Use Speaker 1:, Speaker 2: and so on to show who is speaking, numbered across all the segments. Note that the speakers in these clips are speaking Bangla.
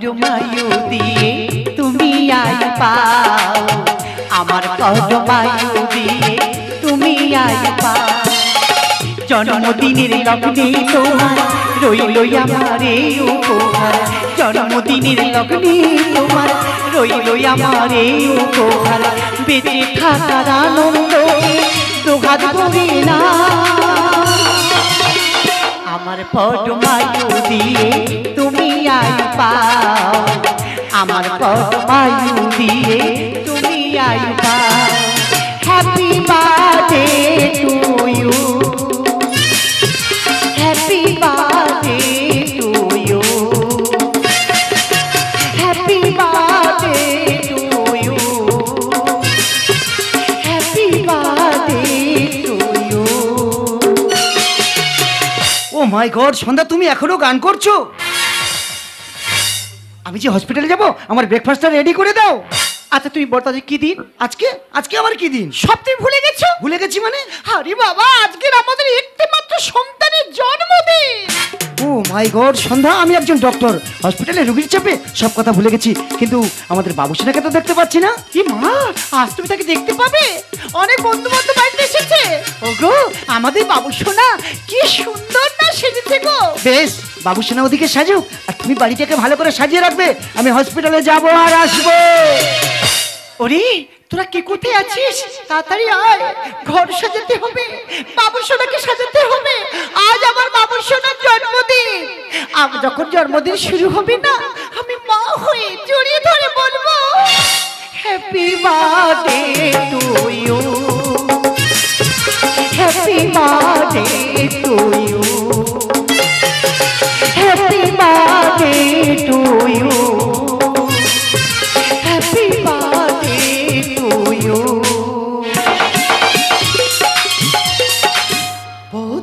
Speaker 1: কদমায়ু দিয়ে তুমি আয় পাও, আমার কদমায়ু দিয়ে তুমি আয় পাও। জন্মদিনের লগ্নে তোমার রইল আমার এই উপহার, জন্মদিনের লগ্নে তোমার রইল আমার এই উপহার। বেঁচে থাকার আনন্দ দুহাত ভরে না, আমার কদমায়ু দিয়ে তুমি আয় পাও, আমার কদমায়ু দিয়ে তুমি আয় পাও। Happy birthday to you, happy birthday to you, happy birthday to you, happy birthday to you.
Speaker 2: Oh my god, Sandhya তুমি এখনো গান করছো? আমি যে হসপিটালে যাব, আমার ব্রেকফাস্টটা রেডি করে দাও।
Speaker 1: আচ্ছা তুমি বলতো যে কি দিন?
Speaker 2: আজকে আজকে আমার কি দিন?
Speaker 1: সব তুমি ভুলে গেছো?
Speaker 2: ভুলে গেছি মানে?
Speaker 1: আরে বাবা, আজকের আমাদের একটিমাত্র সন্তানের জন্মদিন।
Speaker 2: ও মাই গড সন্ধ্যা, আমি একজন ডক্টর, হসপিটালে রোগীর চাপে সব কথা ভুলে গেছি। কিন্তু আমাদের বাবুসোনাকে তো দেখতে পাচ্ছি না।
Speaker 1: কি মা, আজ তুমি তাকে দেখতে পাবে? অনেক বন্ধু বান্ধব বাড়িতে এসেছে। ওগো আমাদের বাবুসোনা কি সুন্দর না সেজেছে গো।
Speaker 2: বেশ, বাবুসোনা ওদিকে সাজুক, আর তুমি বাড়িটাকে ভালো করে সাজিয়ে রাখবে। আমি হসপিটালে যাব আর আসবো।
Speaker 1: ওরে তোরা কে কোথায় আছিস? তাড়াতাড়ি আয়, ঘর সাজাতে হবে, বাবুসোনাকে সাজাতে হবে। আজ আমার বাবুসোনার জন্মদিন। আজ যখন জন্মদিন শুরু হবে না, আমি মা হয়ে জড়িয়ে ধরে বলবো happy birthday to you, happy birthday to you, happy birthday to you, happy birthday to you.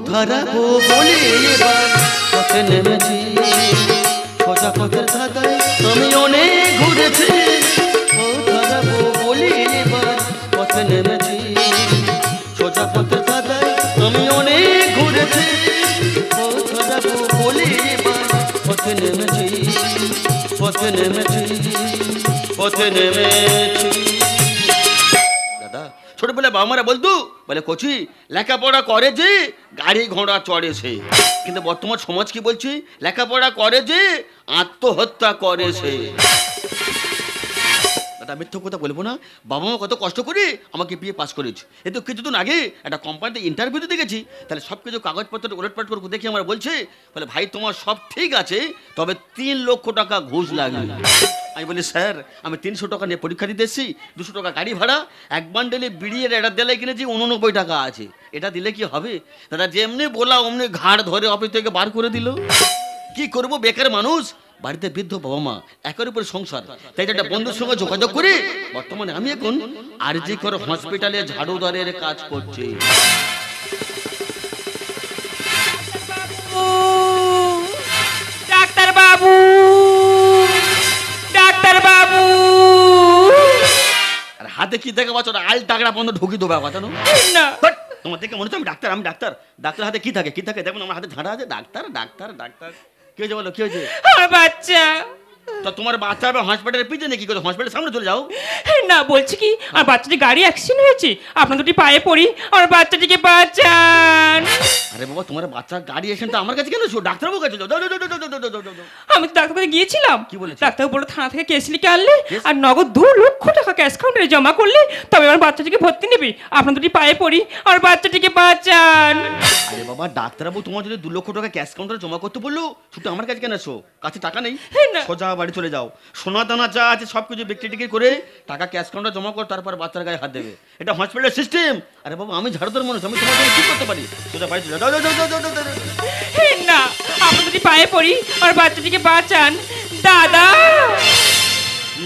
Speaker 3: ধরাবো বলে এবার পথে নেমেছি, সোজা পথের ধাঁধায় আমি অনেক ঘুরেছি। ধরাবো বলে এবার পথে নেমেছি, সোজা পথের ধাঁধায় আমি অনেক ঘুরেছি। ধরাবো বলে এবার পথে নেমেছি, পথে নেমেছি, পথে নেমেছি। দাদা ছোটবেলায় বাবা মারা বলতো, বলে কচি লেখাপড়া করে যে গাড়ি ঘোড়া চড়ে সে, কিন্তু বর্তমান সমাজ কি বলছে? লেখাপড়া করে যে আত্মহত্যা করে সে। দাদা মিথ্যা কথা বলবো না, বাবা মা কত কষ্ট করে আমাকে বিয়ে পাস করেছে। এ তো কিছুদিন আগে একটা কোম্পানিতে ইন্টারভিউ দিতে গেছি, তাহলে সব কিছু কাগজপত্র উলটপাট করে দেখে আমার বলছে, বলে ভাই তোমার সব ঠিক আছে, তবে 3 লক্ষ টাকা ঘুষ লাগবে। আমি বলি স্যার আমি 300 টাকা নিয়ে পরীক্ষা দিতে এসেছি, 200 টাকা গাড়ি ভাড়া, এক বান্ডেলে বিড়িয়ে এটা দিলে কিনেছি 89 টাকা আছে, এটা দিলে কি হবে? দাদা যেমনি বলা অমনি ঘাড় ধরে অফিস থেকে বার করে দিল। কি করব, বেকার মানুষ, বাড়িতে বৃদ্ধ বাবা মা, একের উপর সংসার, তাই একটা বন্ধুর সঙ্গে যোগাযোগ করে বর্তমানে আমি এখন আরজি কর হসপিটালে ঝাড়ুদারের কাজ করছি।
Speaker 4: ডাক্তার বাবু, ডাক্তার বাবু।
Speaker 3: আর হাতে কি দেখে পাচ্ছ? আল টাকরা বন্ধ ঢুকি দেবো কথা
Speaker 4: না,
Speaker 3: তোমার দেখে মনে হচ্ছে আমি ডাক্তার, আমি ডাক্তার। ডাক্তার হাতে কি থাকে? কি থাকে দেখুন, আমার হাতে ঝাঁটা আছে। Doctor doctor doctor. কি হয়েছে বলো, কি হয়েছে?
Speaker 4: আমার বাচ্চা।
Speaker 3: তো তোমার বাচ্চা হসপিটালের পিছনে কি করে? হসপিটালের সামনে চলে যাও।
Speaker 4: না বলছি কি, আমার বাচ্চাটি গাড়ি অ্যাক্সিডেন্ট হয়েছে, আপনার দুটি পায়ে পড়ি, আমার বাচ্চাটিকে বাঁচান।
Speaker 3: আরে বাবা তোমার বাচ্চা গাড়ি অ্যাক্সিডেন্ট আমার কাছে কেন? ডাক্তারবাবু কাছে যাও।
Speaker 4: আমি তো ডাক্তার কাছে গিয়েছিলাম,
Speaker 3: কি বলেছে?
Speaker 4: ডাক্তার বললো থানা থেকে কেস লিখে আনলে আর নগদ 2 লক্ষ টাকা ক্যাশ কাউন্টারে জমা করলে তবে আমার বাচ্চাটিকে ভর্তি নেবে। আপনার দুটি পায়ে পড়ি, আমার বাচ্চাটিকে বাঁচান।
Speaker 3: আরে বাবা ডাক্তারবাবু তোমার যদি 2 লক্ষ টাকা ক্যাশ কাউন্টারে জমা করতে বললো, শুধু আমার কাছে কেন আসো? কাছে টাকা নেই, সোজা বাড়ি চলে যাও। সোনা দানা যা আছে সবকিছু বিক্রি টিক্রি করে টাকা ক্যাশ কাউন্টারে জমা কর, তারপর বাচ্চার গায়ে হাত দেবে। এটা হসপিটালের সিস্টেম। আরে বাবা আমি ঝাড়ুদার মানুষ, আমি তোমার জন্য কি করতে পারি? সোজা বাড়ি চলে যাও।
Speaker 4: না, আপনার দুটি পায়ে পড়ি, আমার বাচ্চাটিকে বাঁচান দাদা।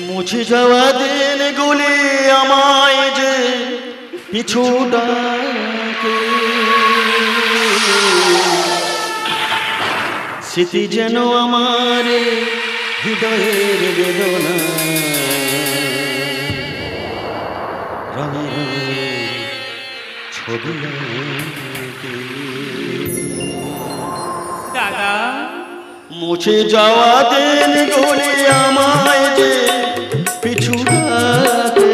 Speaker 3: মুছে যাওয়া দিনগুলি আমায় যে পিছু ডাকে, স্মৃতি যেন আমার হৃদয়ের বেদনা, রঙে রঙে ছবি
Speaker 4: দাদা
Speaker 3: মুছে যাওয়া দিনগুলি আমায় যে পিছু ডাকে,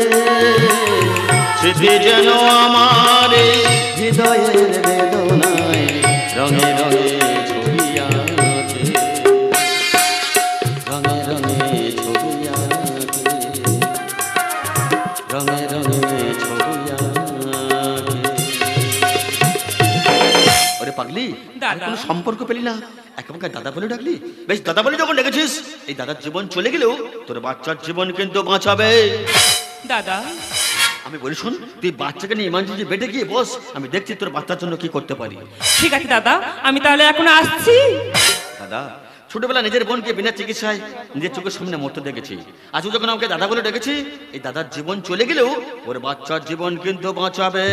Speaker 3: স্মৃতি যেন আমার এই হৃদয়ের বেদনায় রঙে রঙে ছবি আঁকে, রঙে রঙে ছবি আঁকে, রঙে রঙে ছবি আঁকে। ওরে পাগলি,
Speaker 4: দাদা।
Speaker 3: কোনো সম্পর্ক পেলি না, একেবারে দাদা বলে ডাকলি? বেশ, দাদা বলে যখন ডেকেছিস, এই দাদার জীবন চলে গেলেও তোর বাচ্চার জীবন কিন্তু বাঁচাবে।
Speaker 4: দাদা,
Speaker 3: আমি বলি শোন, তুই বাচ্চাকে নিয়ে ইমার্জেন্সি বেডে গিয়ে বস, আমি দেখছি তোর বাচ্চার জন্য কি করতে পারি।
Speaker 4: ঠিক আছে দাদা, আমি তাহলে এখন আসছি।
Speaker 3: দাদা, ছোটবেলা নিজের বোনকে বিনা চিকিৎসায় নিজের চোখের সামনে মরতে দেখেছি। আজ যখন আমাকে দাদা বলে ডেকেছি, এই দাদার জীবন চলে গেলেও ওর বাচ্চার জীবন কিন্তু বাঁচাবে।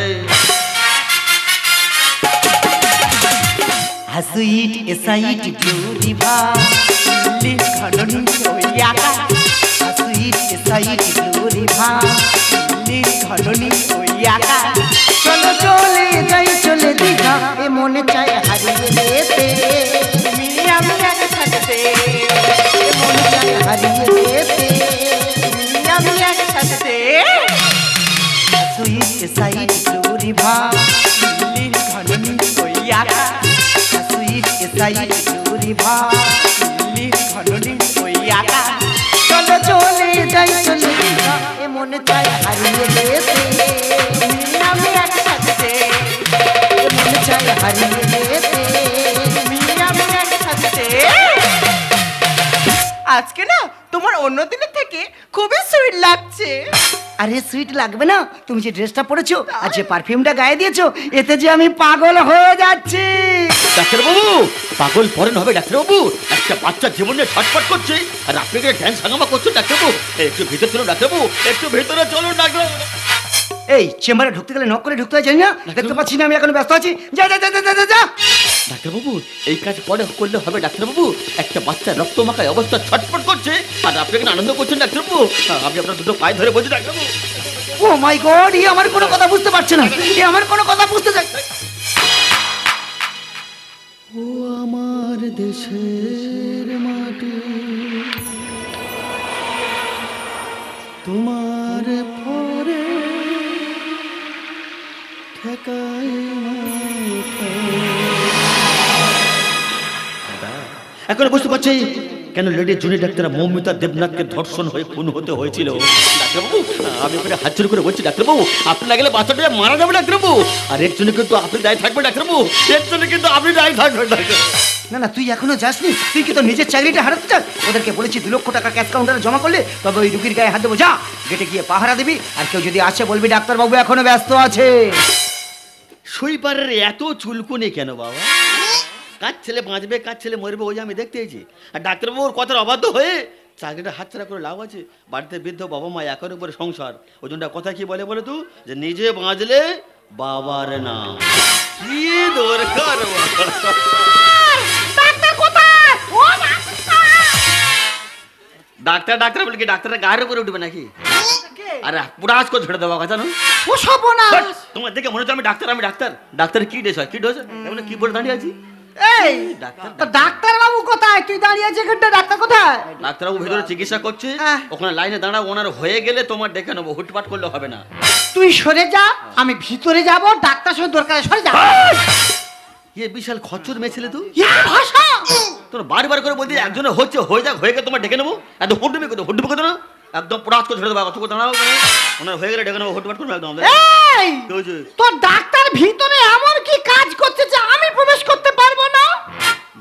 Speaker 1: A sweet, a sight, blue river, live ঘননী ওই আকাশ। A sweet, a sight, blue river, live ঘননী ওই আকাশ। চলো চলে যাই চলে দীঘা, এ মনে চায় হারিয়ে যেতে। তুমি আমি একসাথে, এ মনে চায় হারিয়ে যেতে। তুমি আমি একসাথে। A sweet, a sight, blue river, live ঘননী ওই আকাশ। চলো চলে যাই চলে দীঘা, এ মনে চায় হারিয়ে যেতে। আমি একসাথে, এ মনে চায় হারিয়ে যেতে। আমি একসাথে। আজকে না তোমার অন্য দিনের থেকে খুবই সুইট লাগছে।
Speaker 2: আরে সুইট লাগবে না, তুমি যে ড্রেসটা পরেছো আর যে পারফিউমটা গায়ে দিয়েছো, এতে যে আমি পাগল হয়ে যাচ্ছি।
Speaker 3: ডাক্তারবাবু, পাগল পরেন হবে ডাক্তারবাবু? একটা বাচ্চার জীবনে ছটফট করছে আর আপনি ড্যান্স হাঙ্গামা করছেন ডাক্তারবাবু। একটু ভিতরে চলুন ডাক্তারবাবু, একটু ভিতরে চলুন ডাক্তার।
Speaker 2: এই চেম্বারে ঢুকতে গেলে নক করে ঢুকতে হয়, জানি না? দেখতে পাচ্ছি না আমি এখন ব্যস্ত আছি। যা যা যা যা যা যা।
Speaker 3: ডাক্তারবাবু, এই কাজ পরে করলে হবে ডাক্তারবাবু? একটা বাচ্চা রক্তমাখায় অবস্থা ছটফট করছে আর আপনি এখানে আনন্দ করছেন ডাক্তারবাবু। আমি আপনার দুটো পায়ে ধরে বলছি ডাক্তারবাবু।
Speaker 2: ও মাই গড, ই আমার কোনো কথা বুঝতে পারছে না, ই আমার কোনো কথা বুঝতে চাই।
Speaker 3: ও আমার দেশের মাটি, তোমার পরে ঠেকায় মাথা। এখন বুঝতে পারছি কেন লেডি জুনি ডাক্তার মৌমিতা দেবনাথকে ধর্ষণ হয়ে খুন হতে হয়েছিল। ডাক্তারবাবু, আমি ওখানে হাত জোর করে বলছি ডাক্তারবাবু, আপনি না গেলে বাচ্চাটা মারা যাবে ডাক্তারবাবু। আর এর জন্য কিন্তু আপনি দায়ী থাকবেন ডাক্তারবাবু, এর জন্য কিন্তু আপনি দায়ী থাকবেন ডাক্তার।
Speaker 2: না না, তুই এখনো যাসনি? তুই কি তোর নিজের চাকরিটা হারাতে চাস? ওদেরকে বলেছি 2 লক্ষ টাকা ক্যাশ কাউন্টারে জমা করলে তবে ওই রুগীর গায়ে হাত দেবো। যা গেটে গিয়ে পাহারা দিবি, আর কেউ যদি আসে বলবি ডাক্তারবাবু এখনো ব্যস্ত আছে।
Speaker 3: সুইপারের এত চুলকুনি কেন বাবা? কাজ ছেলে বাঁচবে, কাজ ছেলে মরবে, ওই আমি দেখতে এসেছি। আর ডাক্তারবাবুর কথার অবাধ্য হয়ে চাকরিটা হাতছাড়া করে লাভ আছে? বাড়িতে বৃদ্ধ বাবা মা, একের উপরে সংসার। ওই জন্য কথা কি বলে বলে তুই, যে নিজে বাঁচলে বাবার নাম। কি দরকার ডাক্তার ডাক্তার বলে কি ডাক্তারের গায়ের উপরে উঠবে নাকি? আরে পুরাজ করে ছেড়ে দেওয়া কথা না।
Speaker 1: ও সর্বনাশ!
Speaker 3: তোমার দেখে মনে হচ্ছে আমি ডাক্তার, আমি ডাক্তার। ডাক্তার কি ড্রেস হয়, কি ড্রেস? এমন কি বলে দাঁড়িয়ে আছি?
Speaker 1: এই ডাক্তার বাবু কোথায়? তুই দাঁড়িয়ে আছে এখানটা, ডাক্তার কোথায়?
Speaker 3: ডাক্তারবাবু ভেতরে চিকিৎসা করছে,
Speaker 1: হ্যাঁ।
Speaker 3: ওখানে লাইনে দাঁড়াও, ওনার হয়ে গেলে তোমার ডেকে নেবো, হুটপাট করলে হবে না।
Speaker 1: তুই সরে যা, আমি ভিতরে যাব, ডাক্তার সঙ্গে দরকার, সরে যা।
Speaker 3: ইয়ে বিশাল খচ্চর মেয়ে ছেলে তুই,
Speaker 1: কি ভাষা!
Speaker 3: তোর বারবার করে বলছি একজনে হচ্ছে, হয়ে যাক, হয়ে গেলে তোমার ডেকে নেবো। এত হুটবি কত না, একদম পুরাজ করে ছেড়ে দেবো। অত দাঁড়াও, ওনার হয়ে গেলে ডেকে নেবো, হুটপাট করবে একদম।
Speaker 1: এই তোর ডাক্তার ভিতরে এমন কি কাজ করছে যে আমি প্রবেশ করতে পারবো না?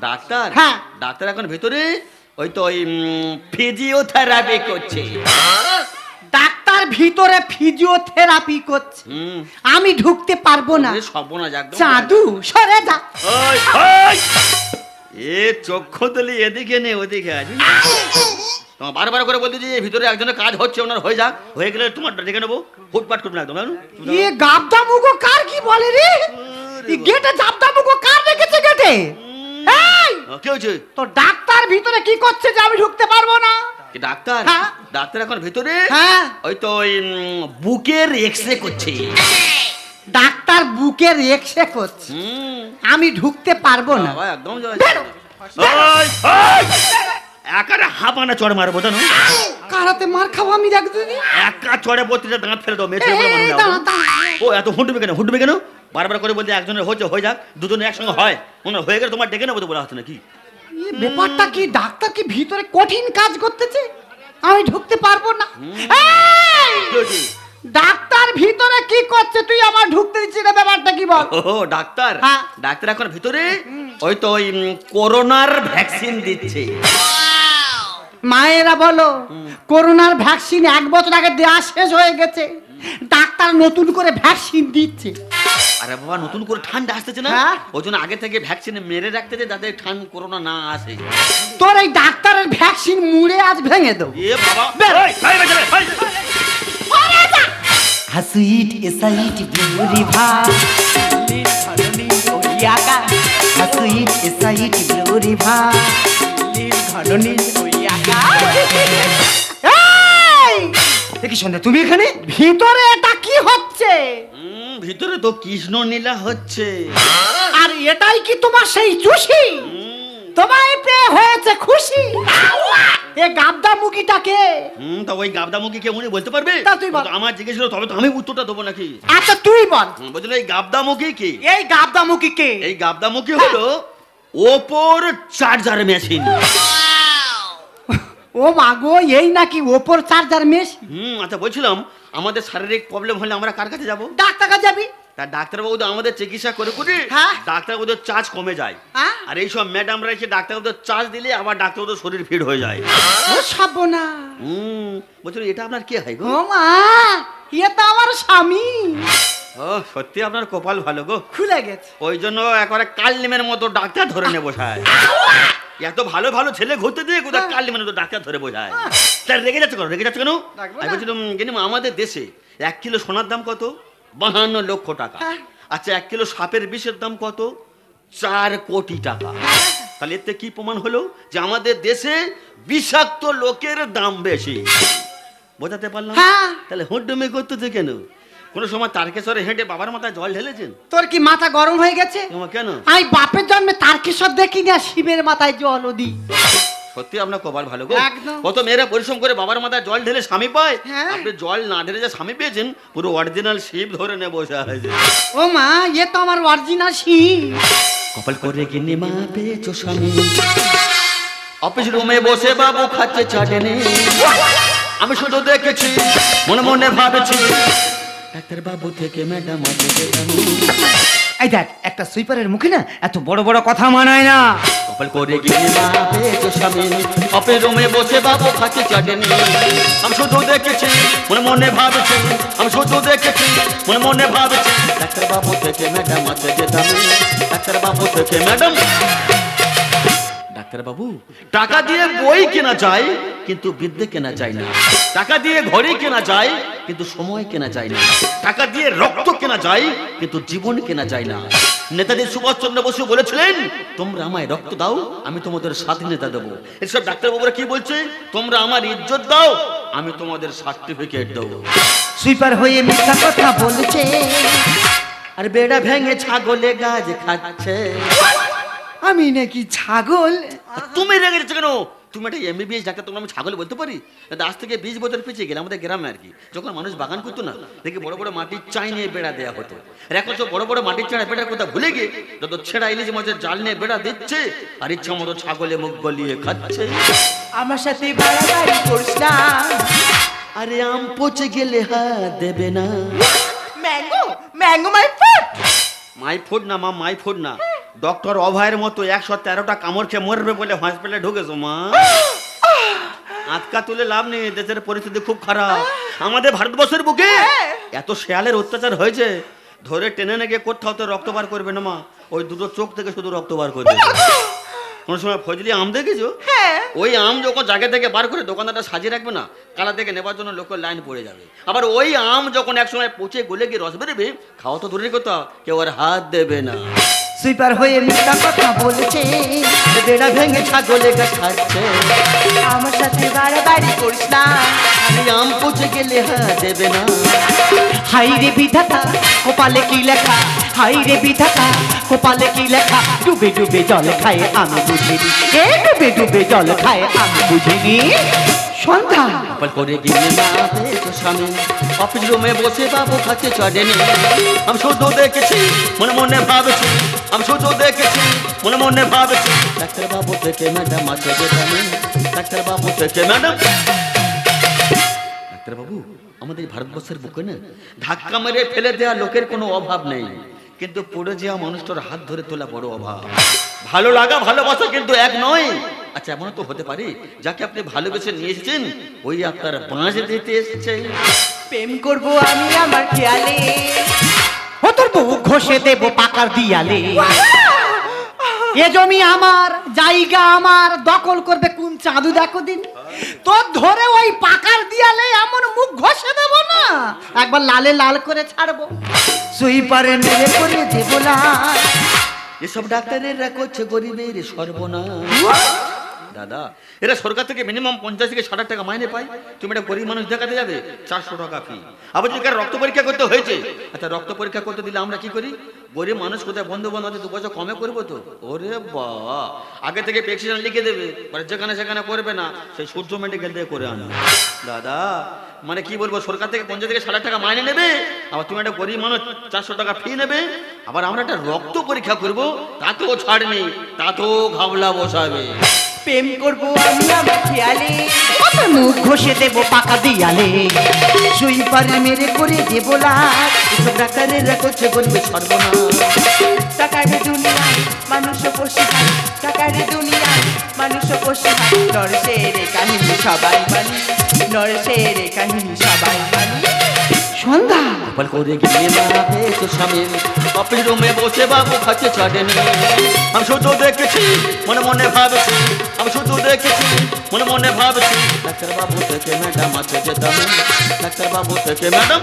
Speaker 3: ডাক্তার?
Speaker 1: হ্যাঁ।
Speaker 3: ডাক্তার এখন ভিতরে ওই তো ওই ফিজিওথেরাপি করছে।
Speaker 1: ডাক্তার ভিতরে ফিজিওথেরাপি করছে,
Speaker 3: হুম।
Speaker 1: আমি ঢুকতে পারবো না।
Speaker 3: সর্বনাশ একদম।
Speaker 1: জাদু, সরে যা।
Speaker 3: ওই, ওই! এ চক্ষু তুলি এদিকে নে ওদিকে আছে। তোমার বারবার করে বলতে যে ভিতরে একজনের কাজ হচ্ছে, ওনার হয়ে যাক, হয়ে গেলে তোমার ডেকে নেবো, হুটপাট করবে না একদম।
Speaker 1: এ গাবদা মুগো কার কি বলে রে? এই গেটে গাবদা মুগো কার রেখেছে গেটে? এই
Speaker 3: কি হয়েছে?
Speaker 1: তো ডাক্তার ভিতরে কি করছে যে আমি ঢুকতে পারবো না?
Speaker 3: কি ডাক্তার?
Speaker 1: হ্যাঁ।
Speaker 3: ডাক্তার এখন ভিতরে
Speaker 1: হ্যাঁ।
Speaker 3: ওই তো ওই বুকের এক্সরে করছে।
Speaker 1: ডাক্তার বুকের এক্সরে করছে,
Speaker 3: হুম।
Speaker 1: আমি ঢুকতে পারবো না।
Speaker 3: বাবা একদম
Speaker 1: বেরো।
Speaker 3: একারে হাঁপানা চড় মারবো জানো?
Speaker 1: কারাতে মার খাবো আমি একদিন।
Speaker 3: একা চড়ে প্রতিটা দাঁত ফেলে দাও, মেয়ে বলে মানুষ ও এত হুঁটবে কেন হুঁটবে কেন? বারবার করে বলতে একজনের হচ্ছে হয়ে যাক, দুজনে একসঙ্গে হয়, মনে হয়ে গেলে তোমার ডেকে নেবো তো বলা হচ্ছে নাকি?
Speaker 1: ব্যাপারটা কি, ডাক্তার কি ভিতরে কঠিন কাজ করতেছে, আমি ঢুকতে পারবো না। ডাক্তার ভিতরে কি করছে তুই আমার ঢুকতে দিচ্ছিস না, ব্যাপারটা কি বল?
Speaker 3: ও ডাক্তার,
Speaker 1: হ্যাঁ।
Speaker 3: ডাক্তার এখন ভিতরে ওই তো ওই করোনার ভ্যাকসিন দিচ্ছে।
Speaker 1: মায়েরা বলো করোনার ভ্যাকসিন 1 বছর আগে দেওয়া শেষ হয়ে গেছে, ডাক্তার নতুন করে ভ্যাকসিন দিচ্ছে।
Speaker 3: আরে বাবা নতুন করে ঠান্ডা আসতেছে না,
Speaker 1: হ্যাঁ।
Speaker 3: ওই জন্য আগে থেকে ভ্যাকসিন মেরে রাখতেছে যাতে করোনা না আসে।
Speaker 1: তোর এই ডাক্তারের ভ্যাকসিন মুড়ে আজ ভেঙে দেবো।
Speaker 3: এ বাবা
Speaker 2: হাসুইট এসাইট ব্লুরি ভা ওয়াকা হাসুইট এসাইট ব্লুরি ভা ঘননি ওয়াকা। এই দেখি সন্ধ্যা তুমি এখানে
Speaker 1: ভিতরে এটা কি হচ্ছে?
Speaker 3: ভিতরে তো কৃষ্ণ নীলা হচ্ছে।
Speaker 1: আর এটাই কি তোমার সেই চুষি? তোমায় পেয়ে হয়েছে খুশি? এ গাবদা মুগিটাকে?
Speaker 3: তা ওই গাবদামুখী কে উনি বলতে পারবে?
Speaker 1: তা তুই বল।
Speaker 3: তো আমার জিজ্ঞেস ছিল তবে তো আমি উত্তরটা দেবো নাকি?
Speaker 1: আচ্ছা তুই বল।
Speaker 3: বলছিল এই গাবদামুখী কি?
Speaker 1: এই গাবদা মুগি কে?
Speaker 3: এই গাবদামুখী হলো ওপর চার্জার মেশিন।
Speaker 1: ও মাগো, এই নাকি ওপর চার্জার মেশ?
Speaker 3: আচ্ছা বলছিলাম আমাদের শারীরিক প্রবলেম হলে আমরা কার কাছে যাব?
Speaker 1: ডাক্তার কাছে যাবি।
Speaker 3: তা ডাক্তারবাবু তো আমাদের চিকিৎসা করে করে
Speaker 1: হ্যাঁ।
Speaker 3: ডাক্তারবাবুদের চার্জ কমে যায়।
Speaker 1: হ্যাঁ।
Speaker 3: আর এইসব ম্যাডামরা এসে ডাক্তারবাবুদের চার্জ দিলে আবার ডাক্তারবাবুদের শরীর ফিট হয়ে যায়।
Speaker 1: ও সাবনা।
Speaker 3: বলছিল এটা আপনার কে হয় গো?
Speaker 1: ও মা, এ তো আমার স্বামী।
Speaker 3: ও সত্যি আপনার কপাল ভালো গো,
Speaker 1: খুলে গেছে।
Speaker 3: ওই জন্য একবারে কালনিমের মতো ডাক্তার ধরে নিয়ে বসায়। এত ভালো ভালো ছেলে ঘুরতে দিয়ে কোথায় কালনিমের মতো ডাক্তার ধরে বসায়। তার রেগে যাচ্ছে কেন? রেগে যাচ্ছে কেন? আমি বলছিলাম কিন্তু আমাদের দেশে 1 কিলো সোনার দাম কত? 52 লক্ষ টাকা। আচ্ছা 1 কিলো সাপের বিষের দাম কত? 4 কোটি টাকা। তাহলে এতে কি প্রমাণ হলো যে আমাদের দেশে বিষাক্ত লোকের দাম বেশি? বোঝাতে পারলাম? তাহলে হুড্ডুমি করতেছে কেন? কোনো সময় তারকেশ্বরে হেঁটে বাবার মাথায় জল ঢেলেছেন?
Speaker 1: তোর কি মাথা গরম হয়ে গেছে?
Speaker 3: কেন?
Speaker 1: আমি বাপের জন্মে তারকেশ্বর দেখি না, শিবের মাথায় জল দিই।
Speaker 3: সত্যি আপনার কপাল ভালো গো।
Speaker 1: একদম।
Speaker 3: কত মেয়েরা পরিশ্রম করে বাবার মাথায় জল ঢেলে স্বামী পায়,
Speaker 1: হ্যাঁ।
Speaker 3: আপনি জল না ঢেলে যে স্বামী পেয়েছেন পুরো অরিজিনাল শিব ধরে নিয়ে বসে আছে।
Speaker 1: ও মা, এ তো আমার অরিজিনাল শিব।
Speaker 3: কপাল করে কিনে মা পেয়েছো স্বামী, অফিস রুমে বসে বাবু খাচ্ছে চাটনি, আমি শুধু দেখেছি মনে মনে ভাবেছি ডাক্তার বাবু থেকে ম্যাডাম আছে।
Speaker 2: এই দেখ একটা সুইপারের মুখে না এত বড় বড় কথা মানায় না।
Speaker 3: কপাল করে কিনে মা পেয়েছো স্বামী, অফিস রুমে বসে বাবু খাচ্ছে চাটনি, আমি শুধু দেখেছি মনে মনে ভাবেছি, আমি শুধু দেখেছি মনে মনে ভাবেছি ডাক্তার বাবু থেকে ম্যাডাম আছে যেতাম, ডাক্তার বাবু থেকে ম্যাডাম। ডাক্তার বাবু টাকা দিয়ে বই কেনা যায় কিন্তু বিদ্যে কেনা যায় না, টাকা দিয়ে ঘড়ি কেনা যায় কিন্তু সময় কেনা যায় না, টাকা দিয়ে রক্ত কেনা যায় কিন্তু জীবন কেনা যায় না। নেতাজি সুভাষচন্দ্র বসু বলেছিলেন তোমরা আমায় রক্ত দাও আমি তোমাদের স্বাধীনতা দেবো। এসব ডাক্তারবাবুরা কি বলছে? তোমরা আমার ইজ্জত দাও আমি তোমাদের সার্টিফিকেট দেবো।
Speaker 2: সুইপার হয়ে মিথ্যা কথা বলছে,
Speaker 3: আর বেড়া ভেঙে ছাগলে গাছ খাচ্ছে।
Speaker 2: আমি নাকি ছাগল?
Speaker 3: তুমি রেগে যাচ্ছ কেন? তুমি একটা এমবিবিএস ডাক্তার, তোমরা আমি ছাগল বলতে পারি? আজ থেকে 20 বছর পিছিয়ে গেলে আমাদের গ্রামে আর কি, যখন মানুষ বাগান করতো না দেখি বড় বড় মাটির চাই নিয়ে বেড়া দেওয়া হতো। আর এখন সব বড় বড় মাটির চাই বেড়ার কথা ভুলে গিয়ে যত ছেঁড়া ইলিশ মাছের জাল নিয়ে বেড়া দিচ্ছে আর ইচ্ছা মতো ছাগলে মুখ গলিয়ে খাচ্ছে।
Speaker 1: আমার সাথে বাড়াবাড়ি করিস না।
Speaker 3: আরে আম পচে গেলে হাত দেবে না।
Speaker 1: Mango mango my food.
Speaker 3: My food না মা, মাই ফুড না। ডক্টর অভয়ের মতো 113টা কামড় খেয়ে মরবে বলে হসপিটালে ঢুকেছো মা। আটকা তুলে লাভ নেই, দেশের পরিস্থিতি খুব খারাপ। আমাদের ভারতবর্ষের বুকে এত শেয়ালের অত্যাচার হয়েছে, ধরে টেনে নেগে কোথাও তো রক্ত বার করবে না মা, ওই দুটো চোখ থেকে শুধু রক্ত বার করবে। কোন সময় ফজলি আম দেখেছো? ওই আম যখন জায়গা থেকে বার করে দোকানদারটা সাজিয়ে রাখবে না, কালা থেকে নেবার জন্য লোকের লাইন পড়ে যাবে। আবার ওই আম যখন একসময় পচে গলে গিয়ে রস বেরোবে, খাওয়া তো দূরের কথা, কেউ আর হাত দেবে না।
Speaker 2: সুইপার হয়ে মিথ্যা কথা বলছে,
Speaker 3: বেড়া ভেঙে ছাগলে গাছ খাচ্ছে।
Speaker 1: আমার সাথে বাড়াবাড়ি করিস না।
Speaker 3: আমি আম পচে গেলে হাত দেবে না।
Speaker 1: হাই রে বিধাতা, কপালে কি লেখা, হাই রে বিধাতা কপালে কি লেখা ডুবে ডুবে জল খায় আমি বুঝিনি এ ডুবে ডুবে জল খায় আমি বুঝিনি সন্ধ্যা
Speaker 3: কপাল করে গিয়ে না পেয়েছো স্বামী অফিস রুমে বসে বাবু খাচ্ছে চড়েনি আমি শুধু দেখেছি মনে মনে ভাবছি আমি শুধু দেখেছি মনে মনে ভাবছি ডাক্তার বাবু থেকে ম্যাডাম আছে যেখানে ডাক্তার বাবু থেকে ম্যাডাম ডাক্তার বাবু আমাদের ভারতবর্ষের বুকে না ধাক্কা মেরে ফেলে দেওয়া লোকের কোনো অভাব নেই কিন্তু পড়ে যাওয়া মানুষটার হাত ধরে তোলা বড় অভাব ভালো লাগা ভালোবাসা কিন্তু এক নয় আচ্ছা এমন তো হতে পারে যাকে আপনি ভালোবেসে নিয়ে এসেছেন ওই আপনার বাঁশ দিতে এসেছে
Speaker 1: প্রেম করব আমি আমার খেয়ালে ও তোর বুক ঘষে দেব পাকার দিয়ালে এ জমি আমার জায়গা আমার দখল করবে কোন চাঁদু দেখো দিন তোর ধরে ওই পাকার দিয়ালে এমন মুখ ঘষে দেব না একবার লালে লাল করে ছাড়বো সুইপারে মেরে করে দেব লাল
Speaker 3: এসব ডাক্তারেরা করছে গরিবের সর্বনাশ দাদা এরা সরকার থেকে মিনিমাম 50 থেকে 60 টাকা মাইনে পায় তুমি একটা গরিব মানুষ দেখাতে যাবে 400 টাকা ফি আবার যদি রক্ত পরীক্ষা করতে হয়েছে আচ্ছা রক্ত পরীক্ষা করতে দিলে আমরা কি করি গরিব মানুষ কোথায় বন্ধু বান্ধব আছে 2 পয়সা কমে করবো তো ওরে বাবা আগে থেকে প্রেসক্রিপশন লিখে দেবে পরে যেখানে সেখানে করবে না সেই সূর্য মেডিকেল দিয়ে করে আনো দাদা মানে কি বলবো সরকার থেকে 50 থেকে 60 টাকা মাইনে নেবে আবার তুমি একটা গরিব মানুষ 400 টাকা ফি নেবে আবার আমরা একটা রক্ত পরীক্ষা করব তাতেও ছাড় নেই তাতেও ঘাবলা বসাবে
Speaker 1: প্রেম করবো আমি আমার খেয়ালে তোর মুখ ঘষে দেব পাকা দিয়ালে সুইপারে মেরে করে দেব লাল
Speaker 3: এসব ডাক্তারেরা করছে গরিবের সর্বনাশ
Speaker 1: টাকারে দুনিয়ায় মানুষ বসে খায় টাকারে দুনিয়ায় মানুষ বসে খায় নরসের কাহিনী সবাই মানি নরসের কাহিনী সবাই মানি সন্ধ্যা
Speaker 3: কপাল করে গিয়ে না পেয়েছো স্বামী অফিস রুমে বসে বাবু খাচ্ছে চড়েনি আমি শুধু দেখেছি মনে মনে ভাবছি আমি শুধু দেখেছি মনে মনে ভাবছি ডাক্তার বাবু থেকে ম্যাডাম আছে যেতাম ডাক্তার বাবু থেকে ম্যাডাম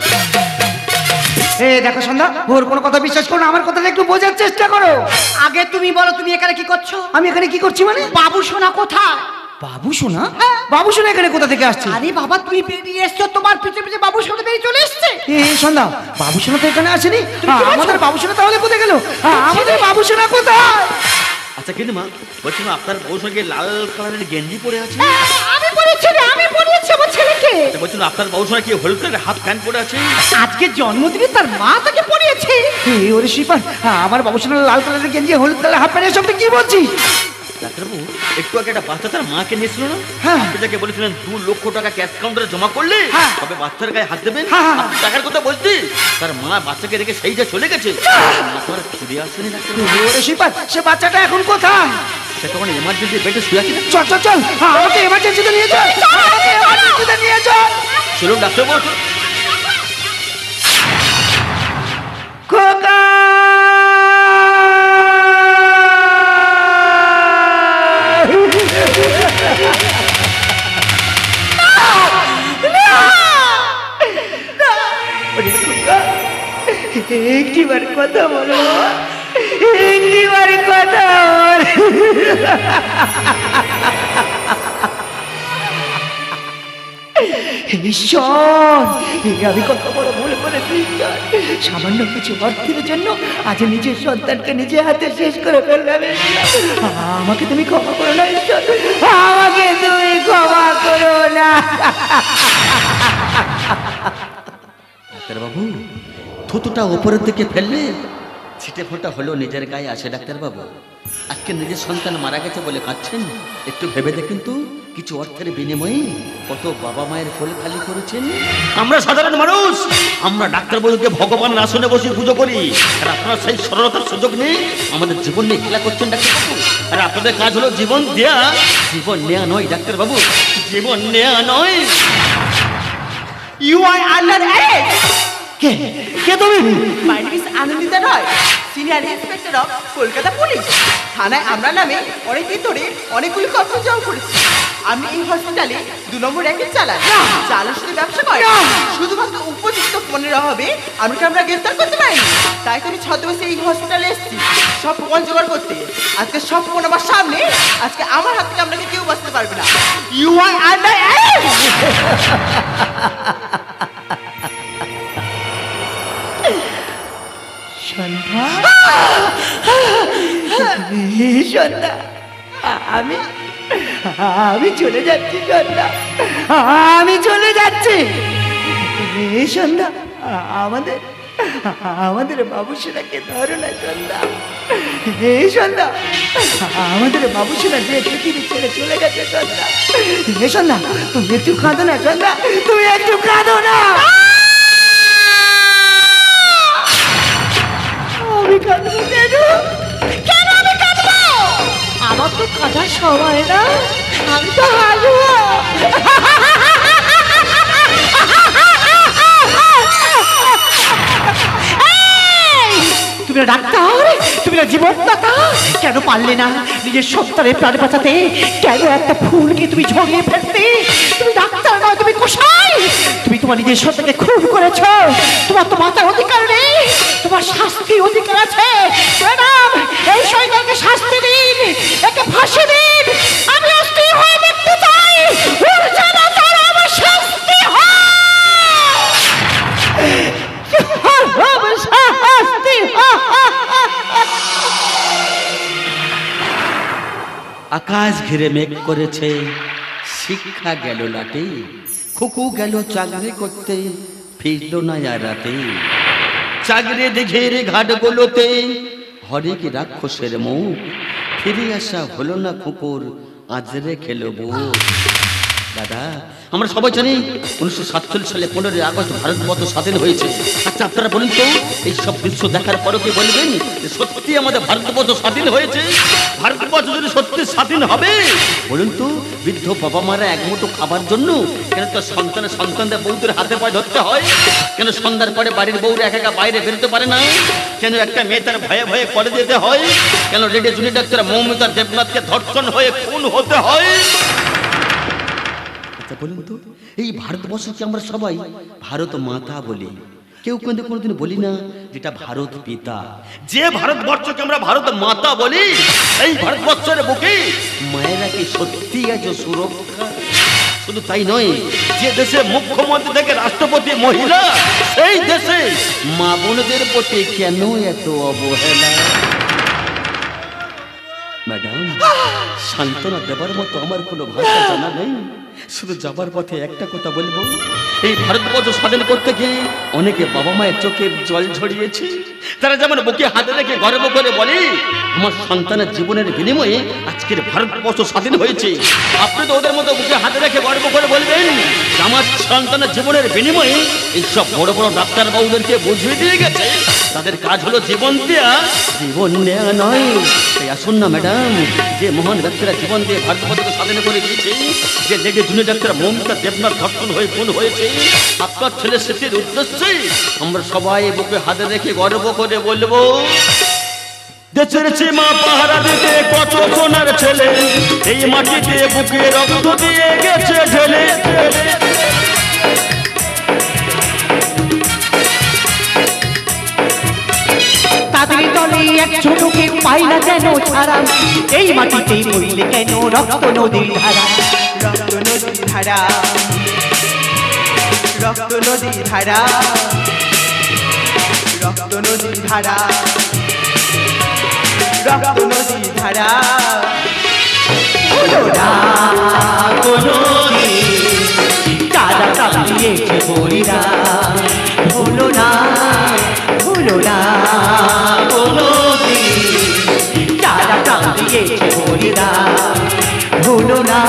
Speaker 2: এ দেখো সন্ধ্যা ওর কোনো কথা বিশ্বাস করো না আমার কথাটা একটু বোঝার চেষ্টা করো
Speaker 1: আগে তুমি বলো তুমি এখানে কি করছো
Speaker 2: আমি এখানে কি করছি মানে
Speaker 1: বাবু সোনা কোথায়
Speaker 2: বাবু সোনা বাবু সোনা এখানে কোথা থেকে আসছে
Speaker 1: আরে বাবা তুমি বেরিয়ে এসছো তোমার পিছে পিছে বাবু সোনা বেরিয়ে চলে এসছে
Speaker 2: এ সন্ধ্যা বাবু সোনা তো এখানে আসেনি আমাদের বাবু সোনা তাহলে কোথায় গেল আমাদের বাবু সোনা কোথায়
Speaker 3: আচ্ছা কিন্তু মা বলছি মা আপনার বউ সঙ্গে লাল কালারের গেঞ্জি পরে আছে
Speaker 1: আমি পড়েছি রে আমি পড়িয়েছি আমার ছেলেকে
Speaker 3: বলছি আপনার বউ সঙ্গে কি হলুদ কালারের হাফ প্যান্ট পরে আছে
Speaker 1: আজকে জন্মদিনে তার মা তাকে পড়িয়েছে
Speaker 2: ওরে শিপান আমার বাবু সোনা লাল কালারের গেঞ্জি হলুদ কালার হাফ প্যান্ট এসব কি বলছিস
Speaker 3: ডাক্তারবাবু একটু আগে একটা বাচ্চা তার মাকে নিয়েছিল না
Speaker 2: হ্যাঁ।
Speaker 3: আপনি তাকে বলেছিলেন 2 লক্ষ টাকা ক্যাশ কাউন্টারে জমা করলে
Speaker 2: হ্যাঁ।
Speaker 3: তবে বাচ্চার গায়ে হাত দেবেন
Speaker 2: হ্যাঁ।
Speaker 3: আপনি টাকার কথা বলছি তার মা বাচ্চাকে রেখে সেই যে চলে গেছে মা তো আর ফিরে আসেনি ডাক্তার
Speaker 2: ওরে শিপান সে বাচ্চাটা এখন কোথায়
Speaker 3: সে তখন এমার্জেন্সি বেডে শুয়ে আছে না
Speaker 2: চল চল চল আমাকে এমার্জেন্সিতে নিয়ে চল আমাকে এমার্জেন্সিতে নিয়ে চল
Speaker 3: চলুন ডাক্তারবাবু
Speaker 2: খোকা একটিবার কথা বলো একটিবার কথা ঈশ্বর আমি কত বড় ভুল করেছি ঈশ্বর সামান্য কিছু অর্থের জন্য আজ নিজের সন্তানকে নিজে হাতে শেষ করে ফেললাম আমাকে তুমি ক্ষমা করো না ঈশ্বর আমাকে তুমি ক্ষমা করো না
Speaker 3: ডাক্তারবাবু থুতুটা উপরের দিকে ফেললে ছিটে ফোঁটা হলো নিজের গায়ে আসে ডাক্তারবাবু আজকে নিজের সন্তান মারা গেছে বলে কাঁদছেন একটু ভেবে দেখেন তো কিছু অর্থের বিনিময়ে কত বাবা মায়ের কোল খালি করেছেন আমরা সাধারণ মানুষ আমরা ডাক্তারবাবুকে ভগবানের আসনে বসে পুজো করি আর আপনারা সেই সরলতার সুযোগ নেই আমাদের জীবন নিয়ে খেলা করছেন ডাক্তারবাবু আর আপনাদের কাজ হলো জীবন দেয়া জীবন নেয়া নয় ডাক্তারবাবু জীবন নেয়া নয়
Speaker 1: ইউ আর আন্ডার অ্যারেস্ট
Speaker 2: কে কে তুমি
Speaker 1: my name is Anandita Roy senior inspector of Kolkata police থানায় আমরা নামে অনেকদিন ধরে অনেকগুলি কমপ্লেন জমা করেছি আমি এই হসপিটালে 2 নম্বর র্যাঙ্কে চালাই চালার শুধু ব্যবসা করে শুধুমাত্র উপযুক্ত ফোনের অভাবে আমাকে আমরা গ্রেফতার করতে পারিনি তাই তো আমি ছদ্মবেশে এই হসপিটালে এসেছি সব প্রমাণ জোগাড় করতে আজকে সব প্রমাণ আমার সামনে আজকে আমার হাত থেকে আপনাকে কেউ বাঁচতে পারবে না ইউ আর আন্ডার অ্যারেস্ট
Speaker 2: সন্ধ্যা সন্ধ্যা আমি আমি চলে যাচ্ছি সন্ধ্যা, আমি চলে যাচ্ছি। এই সন্ধ্যা আমাদের আমাদের বাবুসোনাকে ধরো না সন্ধ্যা। এই সন্ধ্যা আমাদের বাবুসোনা যে পৃথিবী ছেড়ে চলে গেছে সন্ধ্যা। এই সন্ধ্যা তুমি একটু কাঁদো না সন্ধ্যা, তুমি একটু কাঁদো না। আমি কাঁদবো কেন?
Speaker 1: কেন আমি কাঁদবো? আমার তো কাঁদার সময় না, আমি তো হাসবো। তুমি না ডাক্তার, তুমি না জীবনদাতা, কেন পারলে না নিজের সন্তানের প্রাণ বাঁচাতে? কেন একটা ফুলকে তুমি ঝরিয়ে ফেলতে? তুমি ডাক্তার নয়, তুমি কসাই। তুমি তোমার নিজের সন্তানকে খুন করেছ, তোমার তো বাঁচার অধিকার নেই, তোমার শাস্তি অধিকার আছে। ম্যাডাম, এই শয়তানকে শাস্তি দিন, একে ফাঁসি দিন। আমি অস্থির হয়ে দেখতে চাই ওর যেন তার আমার শাস্তি হয়।
Speaker 3: আকাশ ঘিরে মেঘ করেছে, শিক্ষা গেল লাটে, খুকু গেল চাকরি করতে, ফিরল না আর রাতে। চাকরি দিঘের ঘাটগুলোতে হরেক রাক্ষসের মুখ, ফিরে আসা হলো না খুকুর, আজ রে খেলো বুক। দাদা, আমরা সবাই জানি 1947 সালে 15 আগস্ট ভারতবর্ষ স্বাধীন হয়েছে। আচ্ছা আপনারা বলুন তো, এই সব দৃশ্য দেখার পরও কি বলবেন যে সত্যি আমাদের ভারতবর্ষ স্বাধীন হয়েছে? ভারতবর্ষ যদি সত্যি স্বাধীন হবে, বলুন তো বৃদ্ধ বাবা মারা এক মুঠো খাবার জন্য কেন তো সন্তানদের বউদের হাতে পায়ে ধরতে হয়? কেন সন্ধ্যার পরে বাড়ির বউরা একা একা বাইরে বেরোতে পারে না? কেন একটা মেয়ে তার ভয়ে ভয়ে করে যেতে হয়? কেন রেডিও জুনি ডাক্তার মৌমিতা দেবনাথকে ধর্ষণ হয়ে খুন হতে হয়? বলুন তো, এই ভারতবর্ষকে আমরা সবাই ভারত মাতা বলি, কেউ কিন্তু কোনোদিন বলি না যেটা ভারত পিতা। যে ভারতবর্ষকে আমরা ভারত মাতা বলি, এই ভারতবর্ষের বুকে মায়েরা কি সত্যি আছে সুরক্ষা? শুধু তাই নয়, যে দেশে মুখ্যমন্ত্রী থেকে রাষ্ট্রপতি মহিলা, সেই দেশে মা বোনদের প্রতি কেন এত অবহেলা? ম্যাডাম, সান্ত্বনা দেবার মতো আমার কোনো ভাষা জানা নেই, শুধু যাবার পথে একটা কথা বলবো, এই ভারতবর্ষ স্বাধীন করতে গিয়ে অনেকে বাবা মায়ের চোখের জল ঝরিয়েছে। তারা যেমন বুকে হাতে রেখে গর্ব করে বলে, আমার সন্তানের জীবনের বিনিময়ে আজকের ভারতবর্ষ স্বাধীন হয়েছে। আপনি তো ওদের মতো বুকে হাতে রেখে গর্ব করে বলবেন, আমার সন্তানের জীবনের বিনিময়ে এইসব বড় বড় ডাক্তার বাবুদেরকে বুঝিয়ে দিয়ে গেছে তাদের কাজ হলো জীবন দেয়া, জীবন নেয়া নয়। তাই আসুন না ম্যাডাম, যে মহান ব্যক্তিরা জীবন দিয়ে ভারতবর্ষকে স্বাধীন করে দিয়েছে, যে lady junior doctor Moumita Debnath ধর্ষণ হয়ে খুন হয়েছে, আপনার ছেলে স্মৃতির উদ্দেশ্যে আমরা সবাই বুকে হাতে রেখে গর্ব করে বলবো, দেশের সীমা পাহারা দিতে কত সোনার ছেলে, এই মাটিতে বুকে রক্ত দিয়ে গেছে ঢেলে।
Speaker 1: তাদের দলে এক ছোটকে পাই না যেন ছাড়া, এই মাটিতে বইলে কেন রক্ত নদীর ধারা।
Speaker 2: রক্ত নদীর ধারা, রক্ত নদীর ধারা, রক্ত নদীর ধারা, রক্ত নদীর ধারা।
Speaker 1: হলো না কোনো কাদা কাঁপিয়েছে বলিরা, হলো না কোনো কাদা কাঁপিয়েছে বলিরা, হলো না